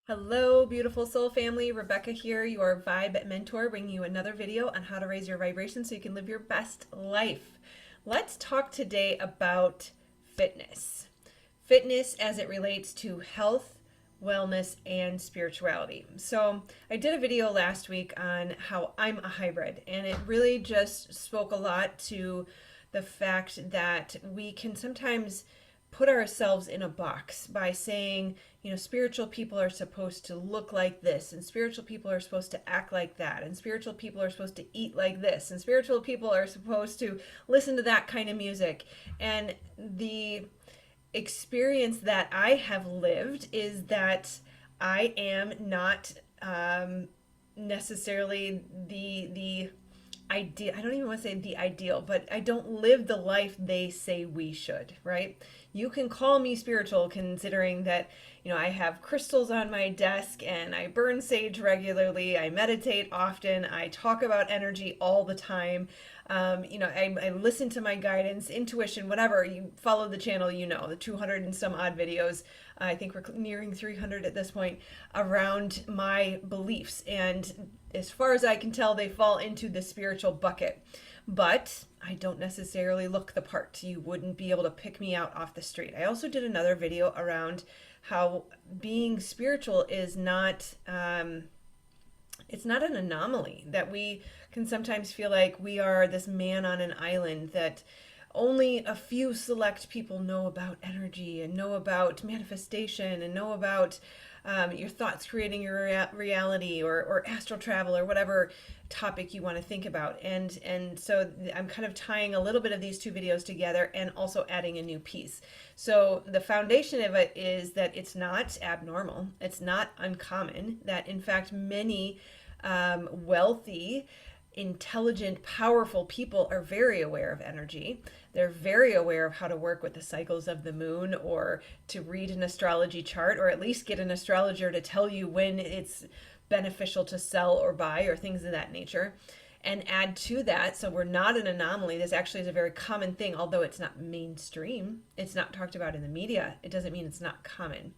Hello, beautiful soul family. Rebecca here, your vibe mentor, bringing you another video on how to raise your vibration so you can live your best life. Let's talk today about fitness. Fitness as it relates to health, wellness, and spirituality. So, I did a video last week on how I'm a hybrid, and it really just spoke a lot to the fact that we can sometimes put ourselves in a box by saying, spiritual people are supposed to look like this, and spiritual people are supposed to act like that, and spiritual people are supposed to eat like this, and spiritual people are supposed to listen to that kind of music. And the experience that I have lived is that I am not necessarily the ideal. I don't even want to say the ideal, but I don't live the life they say we should, right? You can call me spiritual considering that, I have crystals on my desk and I burn sage regularly. I meditate often. I talk about energy all the time. I listen to my guidance, intuition, whatever. You follow the channel, the 200 and some odd videos. I think we're nearing 300 at this point around my beliefs. And as far as I can tell, they fall into the spiritual bucket. But I don't necessarily look the part. You wouldn't be able to pick me out off the street. I also did another video around how being spiritual is not it's not an anomaly, that we can sometimes feel like we are this man on an island, that only a few select people know about energy and know about manifestation and know about your thoughts creating your reality, or astral travel, or whatever topic you want to think about. And so I'm kind of tying a little bit of these two videos together and also adding a new piece. So the foundation of it is that it's not abnormal, it's not uncommon, that in fact many wealthy, intelligent, powerful people are very aware of energy. They're very aware of how to work with the cycles of the moon, or to read an astrology chart, or at least get an astrologer to tell you when it's beneficial to sell or buy, or things of that nature. And add to that, so we're not an anomaly. This actually is a very common thing, although it's not mainstream. It's not talked about in the media. It doesn't mean it's not common.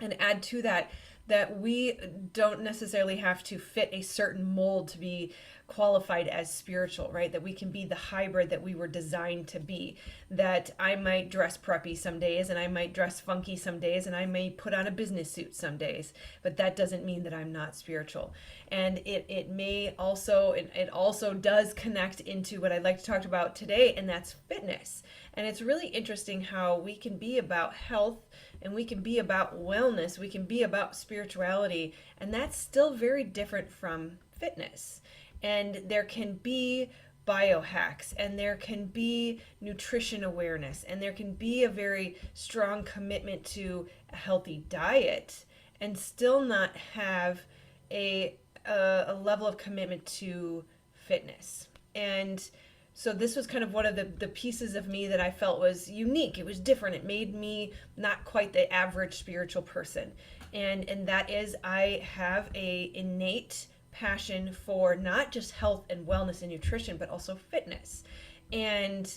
And add to that that we don't necessarily have to fit a certain mold to be qualified as spiritual, right? That we can be the hybrid that we were designed to be. That I might dress preppy some days, and I might dress funky some days, and I may put on a business suit some days, but that doesn't mean that I'm not spiritual. And it also does connect into what I'd like to talk about today, and that's fitness. And it's really interesting how we can be about health, and we can be about wellness, we can be about spirituality, and that's still very different from fitness. And there can be biohacks, and there can be nutrition awareness, and there can be a very strong commitment to a healthy diet, and still not have a level of commitment to fitness. And so this was kind of one of the pieces of me that I felt was unique. It was different. It made me not quite the average spiritual person. And that is, I have a innate passion for not just health and wellness and nutrition, but also fitness. And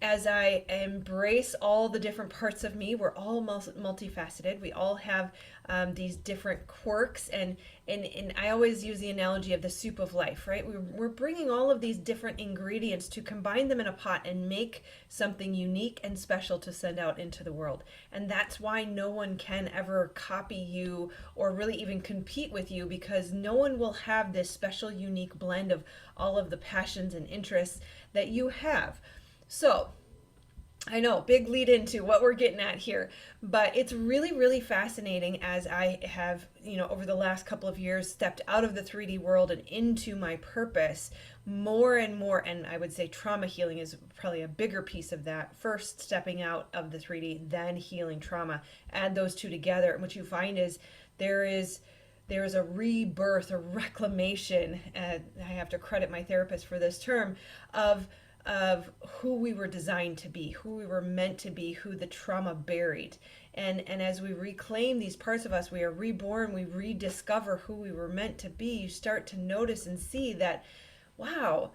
as I embrace all the different parts of me, we're all multifaceted. We all have these different quirks, and I always use the analogy of the soup of life, right? We're bringing all of these different ingredients to combine them in a pot and make something unique and special to send out into the world. And that's why no one can ever copy you or really even compete with you, because no one will have this special, unique blend of all of the passions and interests that you have. So, I know, big lead into what we're getting at here, but it's really, really fascinating as I have, over the last couple of years, stepped out of the 3D world and into my purpose more and more. And I would say trauma healing is probably a bigger piece of that. First, stepping out of the 3D, then healing trauma. Add those two together, and what you find is there is a rebirth, a reclamation, and I have to credit my therapist for this term, of who we were designed to be, who we were meant to be, who the trauma buried. And as we reclaim these parts of us, we are reborn, we rediscover who we were meant to be. You start to notice and see that, wow,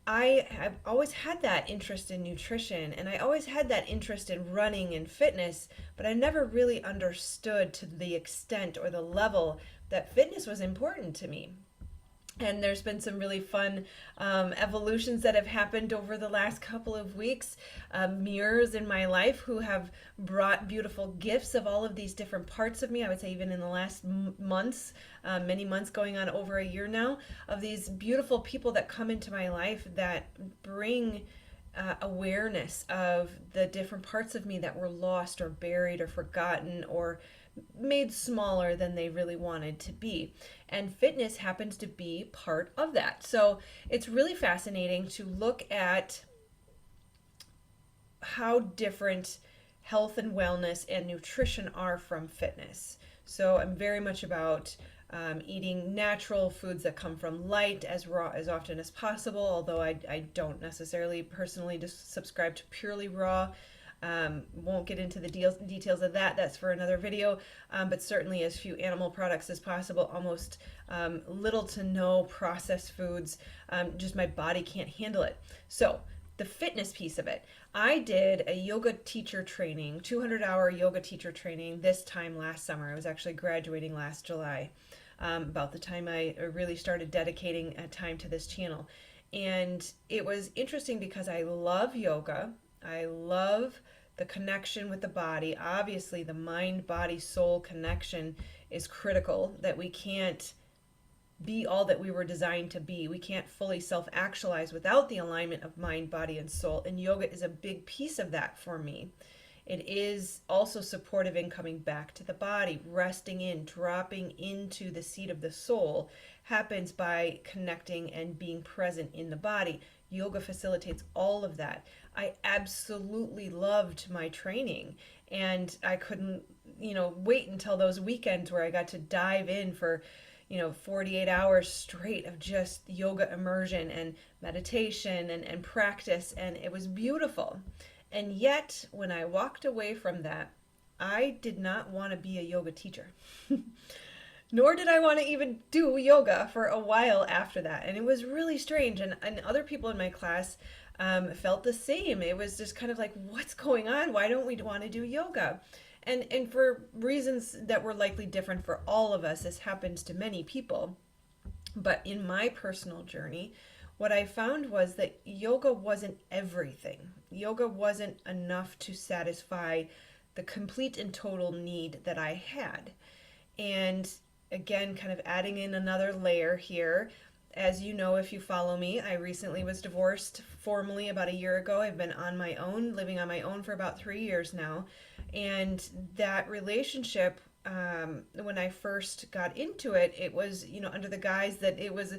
I have always had that interest in nutrition, and I always had that interest in running and fitness, but I never really understood to the extent or the level that fitness was important to me. And there's been some really fun evolutions that have happened over the last couple of weeks. Mirrors in my life who have brought beautiful gifts of all of these different parts of me. I would say even in the last months, many months going on over a year now, of these beautiful people that come into my life that bring awareness of the different parts of me that were lost or buried or forgotten or made smaller than they really wanted to be. And fitness happens to be part of that. So it's really fascinating to look at how different health and wellness and nutrition are from fitness. So I'm very much about eating natural foods that come from light as raw as often as possible, although I don't necessarily personally just subscribe to purely raw. Won't get into the details of that. That's for another video. But certainly as few animal products as possible, almost little to no processed foods. Just my body can't handle it. So the fitness piece of it. I did a yoga teacher training, 200-hour yoga teacher training this time last summer. I was actually graduating last July, about the time I really started dedicating time to this channel. And it was interesting because I love yoga. I love the connection with the body. Obviously, the mind, body, soul connection is critical, that we can't be all that we were designed to be. We can't fully self-actualize without the alignment of mind, body, and soul. And yoga is a big piece of that for me. It is also supportive in coming back to the body, resting in, dropping into the seat of the soul happens by connecting and being present in the body. Yoga facilitates all of that. I absolutely loved my training, and I couldn't, wait until those weekends where I got to dive in for 48 hours straight of just yoga immersion and meditation and practice, and it was beautiful. And yet, when I walked away from that, I did not want to be a yoga teacher. Nor did I want to even do yoga for a while after that. And it was really strange. And other people in my class felt the same. It was just kind of like, what's going on? Why don't we want to do yoga? And for reasons that were likely different for all of us, this happens to many people. But in my personal journey, what I found was that yoga wasn't everything. Yoga wasn't enough to satisfy the complete and total need that I had. And again, kind of adding in another layer here. As you know, if you follow me, I recently was divorced formally about a year ago. I've been on my own, living on my own for about 3 years now. And that relationship, when I first got into it, it was, under the guise that it was,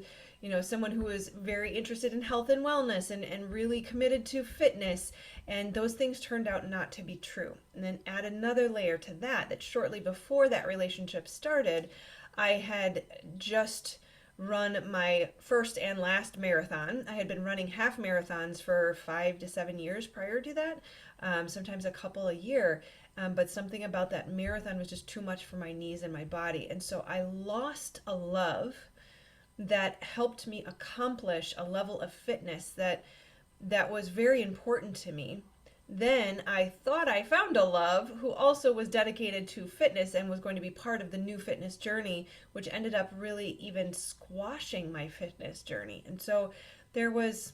someone who was very interested in health and wellness and really committed to fitness. And those things turned out not to be true. And then add another layer to that shortly before that relationship started, I had just run my first and last marathon. I had been running half marathons for 5 to 7 years prior to that, sometimes a couple a year. But something about that marathon was just too much for my knees and my body. And so I lost a love that helped me accomplish a level of fitness that was very important to me. Then I thought I found a love who also was dedicated to fitness and was going to be part of the new fitness journey, which ended up really even squashing my fitness journey. And so there was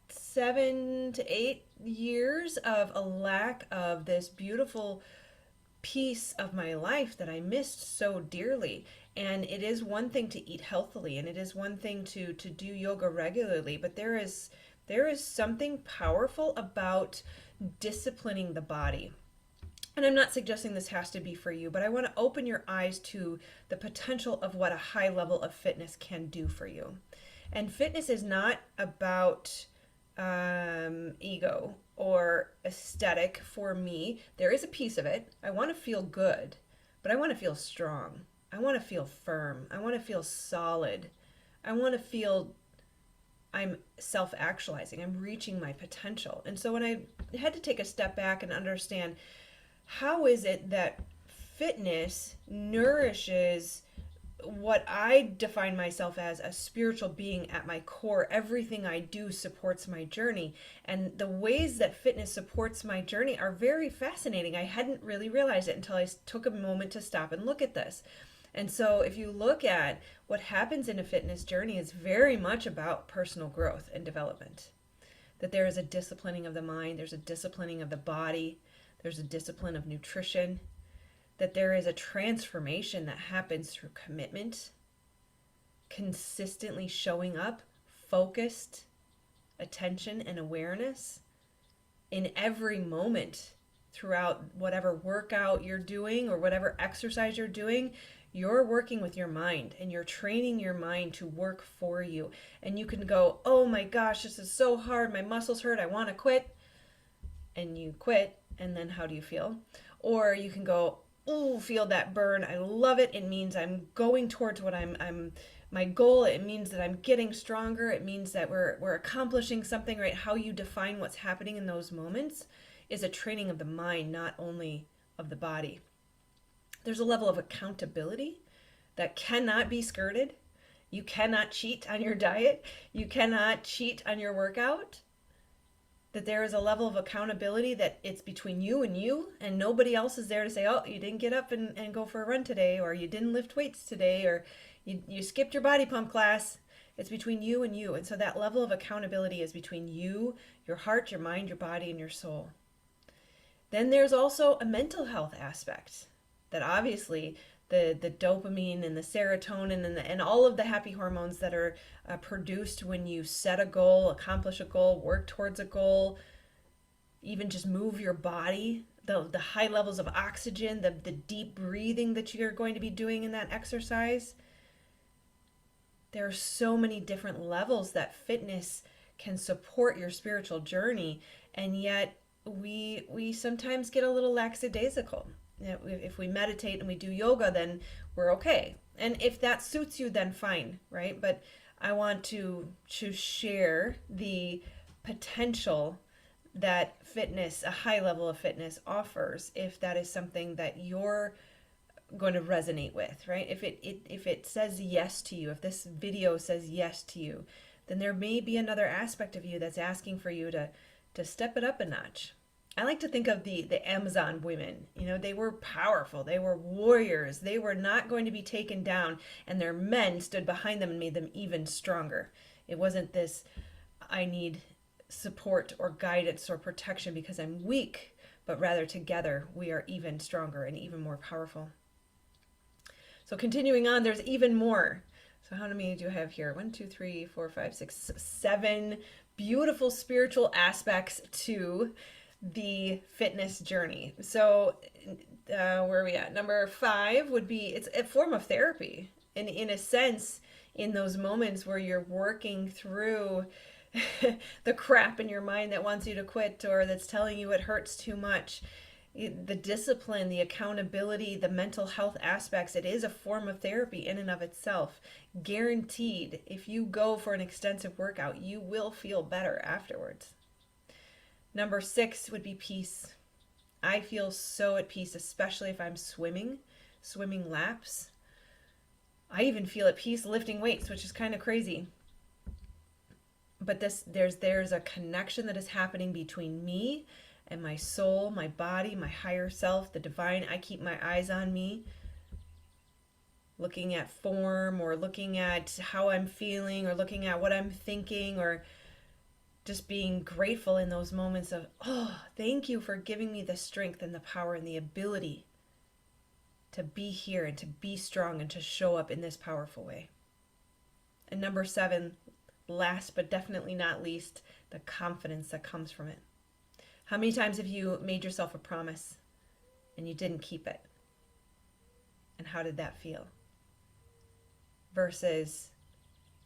7 to 8 years of a lack of this beautiful piece of my life that I missed so dearly. And it is one thing to eat healthily, and it is one thing to do yoga regularly, but there is something powerful about disciplining the body. And I'm not suggesting this has to be for you, but I want to open your eyes to the potential of what a high level of fitness can do for you. And fitness is not about ego or aesthetic for me. There is a piece of it. I want to feel good, but I want to feel strong. I want to feel firm. I want to feel solid. I want to feel I'm self-actualizing. I'm reaching my potential. And so when I had to take a step back and understand, how is it that fitness nourishes what I define myself as a spiritual being at my core. Everything I do supports my journey. And the ways that fitness supports my journey are very fascinating. I hadn't really realized it until I took a moment to stop and look at this. And so if you look at what happens in a fitness journey, is very much about personal growth and development. That there is a disciplining of the mind, there's a disciplining of the body, there's a discipline of nutrition, that there is a transformation that happens through commitment, consistently showing up, focused attention and awareness in every moment throughout whatever workout you're doing or whatever exercise you're doing. You're working with your mind and you're training your mind to work for you. And you can go, oh my gosh, this is so hard. My muscles hurt. I want to quit. And you quit. And then how do you feel? Or you can go, oh, feel that burn. I love it. It means I'm going towards what I'm my goal. It means that I'm getting stronger. It means that we're accomplishing something, right? How you define what's happening in those moments is a training of the mind, not only of the body. There's a level of accountability that cannot be skirted. You cannot cheat on your diet. You cannot cheat on your workout. That there is a level of accountability that it's between you, and nobody else is there to say, oh, you didn't get up and go for a run today, or you didn't lift weights today, or you skipped your body pump class. It's between you. And so that level of accountability is between you, your heart, your mind, your body, and your soul. Then there's also a mental health aspect. That obviously the dopamine and the serotonin and all of the happy hormones that are produced when you set a goal, accomplish a goal, work towards a goal, even just move your body, the high levels of oxygen, the deep breathing that you're going to be doing in that exercise. There are so many different levels that fitness can support your spiritual journey, and yet we sometimes get a little lackadaisical. If we meditate and we do yoga, then we're okay. And if that suits you, then fine, right? But I want to share the potential that fitness, a high level of fitness, offers if that is something that you're going to resonate with, right? If it says yes to you, if this video says yes to you, then there may be another aspect of you that's asking for you to step it up a notch. I like to think of the Amazon women. You know, they were powerful. They were warriors. They were not going to be taken down, and their men stood behind them and made them even stronger. It wasn't this, I need support or guidance or protection because I'm weak, but rather together we are even stronger and even more powerful. So continuing on, there's even more. So how many do I have here? 1, 2, 3, 4, 5, 6, 7 beautiful spiritual aspects to the fitness journey. So where are we at? Number 5 would be, it's a form of therapy. And in a sense, in those moments where you're working through the crap in your mind that wants you to quit or that's telling you it hurts too much, the discipline, the accountability, the mental health aspects, it is a form of therapy in and of itself. Guaranteed, if you go for an extensive workout, you will feel better afterwards. Number 6 would be peace. I feel so at peace, especially if I'm swimming laps. I even feel at peace lifting weights, which is kind of crazy. But there's a connection that is happening between me and my soul, my body, my higher self, the divine. I keep my eyes on me, looking at form or looking at how I'm feeling or looking at what I'm thinking or just being grateful in those moments of, oh, thank you for giving me the strength and the power and the ability to be here and to be strong and to show up in this powerful way. And number 7, last but definitely not least, the confidence that comes from it. How many times have you made yourself a promise and you didn't keep it? And how did that feel? Versus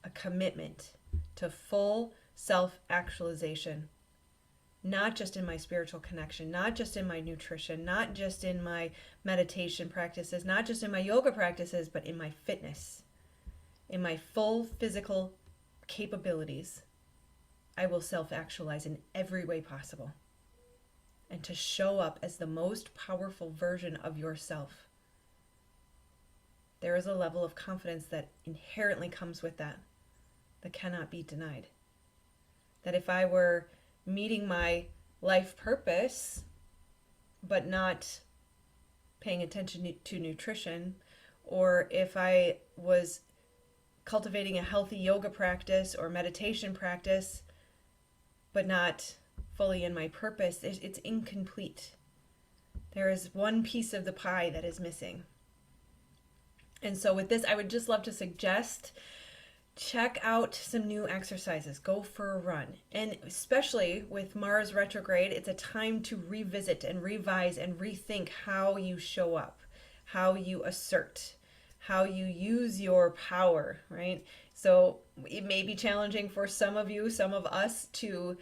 a commitment to full self-actualization, not just in my spiritual connection, not just in my nutrition, not just in my meditation practices, not just in my yoga practices, but in my fitness, in my full physical capabilities. I will self-actualize in every way possible. And to show up as the most powerful version of yourself. there is a level of confidence that inherently comes with that cannot be denied. That if I were meeting my life purpose, but not paying attention to nutrition, or if I was cultivating a healthy yoga practice or meditation practice, but not fully in my purpose, it's incomplete. There is one piece of the pie that is missing. And so with this, I would just love to suggest check out some new exercises. Go for a run. And especially with Mars retrograde, it's a time to revisit and revise and rethink how you show up, how you assert, how you use your power, right? So it may be challenging for some of you, some of us to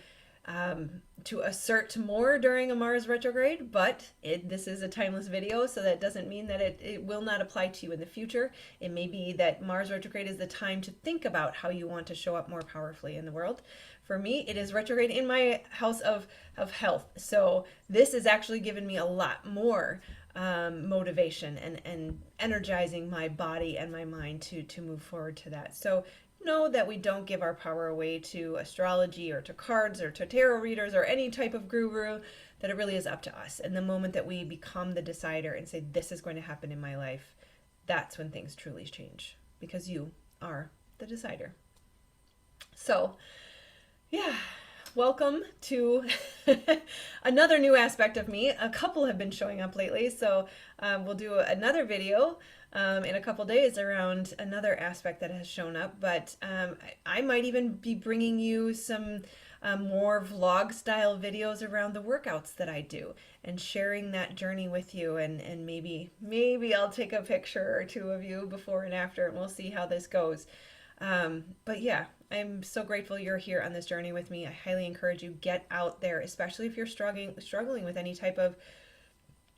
assert more during a Mars retrograde, but this is a timeless video, so that doesn't mean that it will not apply to you in the future. It may be that Mars retrograde is the time to think about how you want to show up more powerfully in the world. For me, it is retrograde in my house of health, so this has actually given me a lot more motivation and energizing my body and my mind to move forward to that. So know that we don't give our power away to astrology or to cards or to tarot readers or any type of guru, that it really is up to us. And the moment that we become the decider and say, this is going to happen in my life, that's when things truly change, because you are the decider. So, yeah, welcome to another new aspect of me. A couple have been showing up lately, so we'll do another video in a couple days around another aspect that has shown up, but I might even be bringing you some more vlog style videos around the workouts that I do and sharing that journey with you, and maybe I'll take a picture or two of you before and after, and we'll see how this goes. But yeah, I'm so grateful you're here on this journey with me. I highly encourage you, get out there, especially if you're struggling with any type of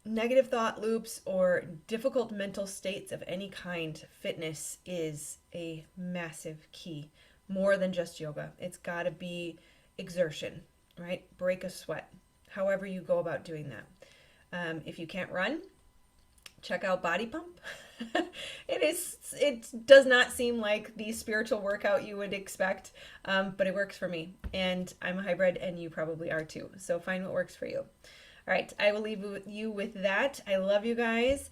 negative thought loops or difficult mental states of any kind. Fitness is a massive key, more than just yoga. It's got to be exertion, right? Break a sweat, however you go about doing that. If you can't run, check out Body Pump. It does not seem like the spiritual workout you would expect, but it works for me, and I'm a hybrid, and you probably are too. So find what works for you. All right, I will leave you with that. I love you guys.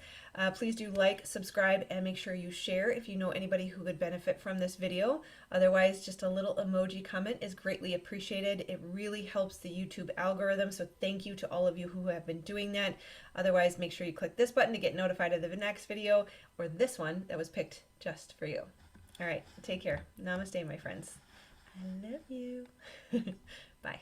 Please do like, subscribe, and make sure you share if you know anybody who could benefit from this video. Otherwise, just a little emoji comment is greatly appreciated. It really helps the YouTube algorithm, so thank you to all of you who have been doing that. Otherwise, make sure you click this button to get notified of the next video, or this one that was picked just for you. All right, take care. Namaste, my friends. I love you. Bye.